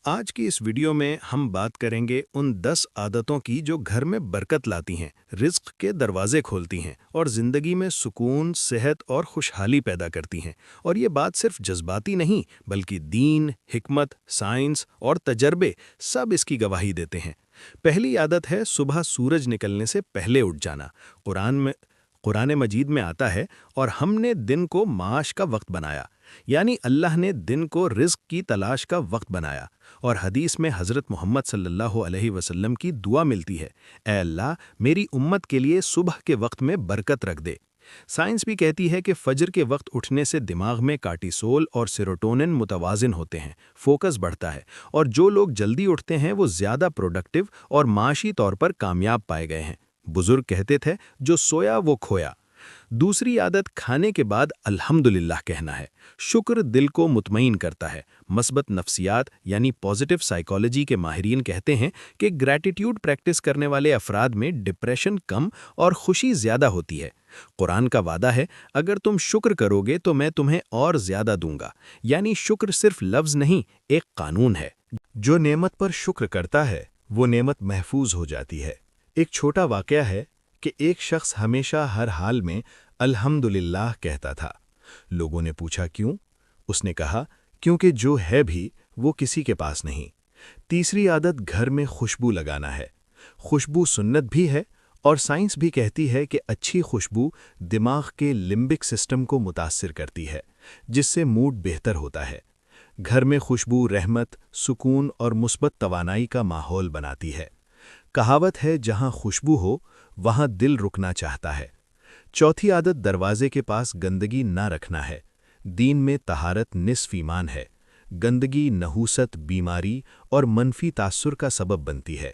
आज की इस वीडियो में हम बात करेंगे उन 10 आदतों की जो घर में बरकत लाती हैं, रिस्क के दरवाजे खोलती हैं और ज़िंदगी में सुकून, सेहत और खुशहाली पैदा करती हैं। और ये बात सिर्फ जज्बाती नहीं, बल्कि दीन, हिकमत, साइंस और तजर्बे सब इसकी गवाही देते हैं। पहली आदत है सुबह सूरज निकलने से पहले उठ जाना। कुरान मजीद में आता है, और हमने दिन को माश का वक्त बनाया, यानी अल्लाह ने दिन को रिस्क की तलाश का वक्त बनाया। और हदीस में हज़रत मोहम्मद सल्लल्लाहु अलैहि वसल्लम की दुआ मिलती है, ऐ अल्लाह मेरी उम्मत के लिए सुबह के वक्त में बरकत रख दे। साइंस भी कहती है कि फजर के वक्त उठने से दिमाग में कार्टिसोल और सेरोटोनिन मुतवाजिन होते हैं, फोकस बढ़ता है, और जो लोग जल्दी उठते हैं वो ज़्यादा प्रोडक्टिव और माशी तौर पर कामयाब पाए गए हैं। बुजुर्ग कहते थे, जो सोया वो खोया। दूसरी आदत खाने के बाद अल्हम्दुलिल्लाह कहना है। शुक्र दिल को मुतमईन करता है। मस्बत नफ्सियात यानी पॉजिटिव साइकोलॉजी के माहिरीन कहते हैं कि ग्रैटिट्यूड प्रैक्टिस करने वाले अफराद में डिप्रेशन कम और खुशी ज़्यादा होती है। कुरान का वादा है, अगर तुम शुक्र करोगे तो मैं तुम्हें और ज़्यादा दूंगा। यानी शुक्र सिर्फ लफ्ज़ नहीं, एक कानून है। जो नेमत पर शुक्र करता है वो नेमत महफूज हो जाती है। एक छोटा वाक़या है कि एक शख्स हमेशा हर हाल में अल्हम्दुलिल्लाह कहता था। लोगों ने पूछा क्यों? उसने कहा, क्योंकि जो है भी वो किसी के पास नहीं। तीसरी आदत घर में खुशबू लगाना है। खुशबू सुन्नत भी है और साइंस भी कहती है कि अच्छी खुशबू दिमाग के लिम्बिक सिस्टम को मुतासिर करती है, जिससे मूड बेहतर होता है। घर में खुशबू रहमत, सुकून और मुस्बत तवानाई का माहौल बनाती है। कहावत है, जहां खुशबू हो वहां दिल रुकना चाहता है। चौथी आदत दरवाजे के पास गंदगी ना रखना है। दीन में तहारत निस्फ ईमान है। गंदगी नहूसत, बीमारी और मनफी तासुर का सबब बनती है।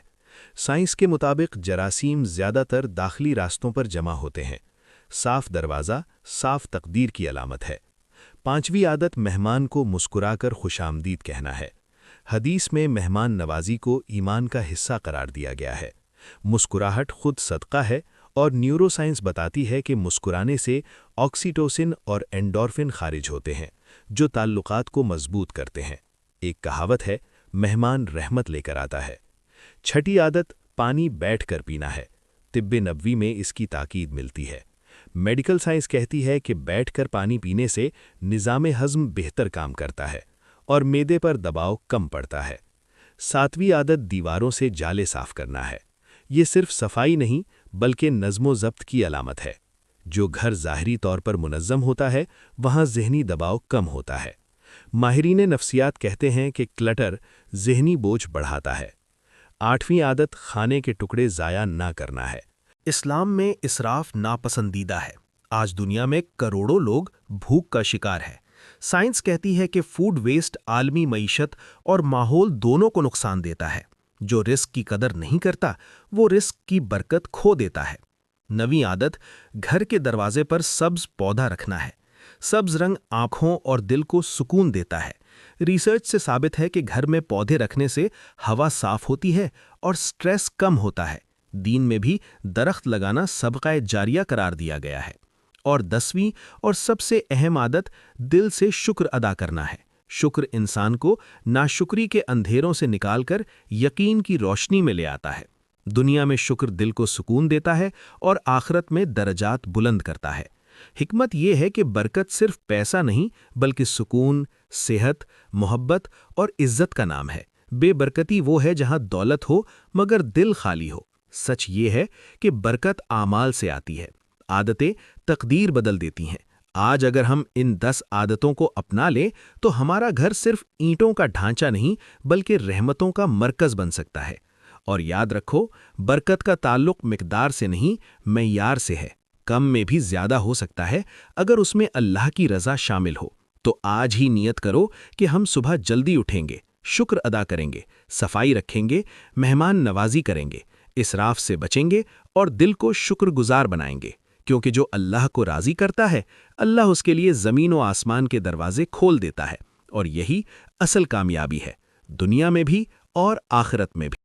साइंस के मुताबिक जरासीम ज़्यादातर दाखिली रास्तों पर जमा होते हैं। साफ दरवाज़ा साफ तकदीर की अलामत है। पांचवी आदत मेहमान को मुस्कुराकर खुशामदीद कहना है। हदीस में मेहमान नवाजी को ईमान का हिस्सा करार दिया गया है। मुस्कुराहट खुद सदका है और न्यूरोसाइंस बताती है कि मुस्कुराने से ऑक्सीटोसिन और एंडोर्फिन खारिज होते हैं, जो ताल्लुकात को मजबूत करते हैं। एक कहावत है, मेहमान रहमत लेकर आता है। छठी आदत पानी बैठकर पीना है। तिब्बे नबवी में इसकी ताकीद मिलती है। मेडिकल साइंस कहती है कि बैठकर पानी पीने से निज़ाम हज़्म बेहतर काम करता है और मेदे पर दबाव कम पड़ता है। सातवीं आदत दीवारों से जाले साफ करना है। ये सिर्फ सफाई नहीं बल्कि नज़्मो ज़ब्त की अलामत है। जो घर ज़ाहरी तौर पर मुनज़्ज़म होता है वहाँ ज़हनी दबाव कम होता है। माहिरीन नफ्सियात कहते हैं कि क्लटर ज़हनी बोझ बढ़ाता है। आठवीं आदत खाने के टुकड़े ज़ाया ना करना है। इस्लाम में इसराफ नापसंदीदा है। आज दुनिया में करोड़ों लोग भूख का शिकार हैं। साइंस कहती है कि फूड वेस्ट आलमी मईशत और माहौल दोनों को नुकसान देता है। जो रिस्क की कदर नहीं करता वो रिस्क की बरकत खो देता है। नवीं आदत घर के दरवाजे पर सब्ज पौधा रखना है। सब्ज रंग आंखों और दिल को सुकून देता है। रिसर्च से साबित है कि घर में पौधे रखने से हवा साफ होती है और स्ट्रेस कम होता है। दीन में भी दरख्त लगाना सबक़ा जारिया करार दिया गया है। और 10वीं और सबसे अहम आदत दिल से शुक्र अदा करना है। शुक्र इंसान को नाशुक्री के अंधेरों से निकालकर यकीन की रोशनी में ले आता है। दुनिया में शुक्र दिल को सुकून देता है और आखिरत में दर्जात बुलंद करता है। हिकमत यह है कि बरकत सिर्फ पैसा नहीं बल्कि सुकून, सेहत, मोहब्बत और इज्जत का नाम है। बेबरकती वो है जहां दौलत हो मगर दिल खाली हो। सच ये है कि बरकत आमाल से आती है। आदतें तकदीर बदल देती हैं। आज अगर हम इन 10 आदतों को अपना लें तो हमारा घर सिर्फ ईंटों का ढांचा नहीं बल्कि रहमतों का मरकज़ बन सकता है। और याद रखो, बरकत का ताल्लुक मिकदार से नहीं, मइयार से है। कम में भी ज़्यादा हो सकता है अगर उसमें अल्लाह की रज़ा शामिल हो। तो आज ही नियत करो कि हम सुबह जल्दी उठेंगे, शुक्र अदा करेंगे, सफाई रखेंगे, मेहमान नवाजी करेंगे, इसराफ से बचेंगे और दिल को शुक्रगुजार बनाएंगे। क्योंकि जो अल्लाह को राज़ी करता है, अल्लाह उसके लिए ज़मीन व आसमान के दरवाजे खोल देता है। और यही असल कामयाबी है, दुनिया में भी और आखिरत में भी।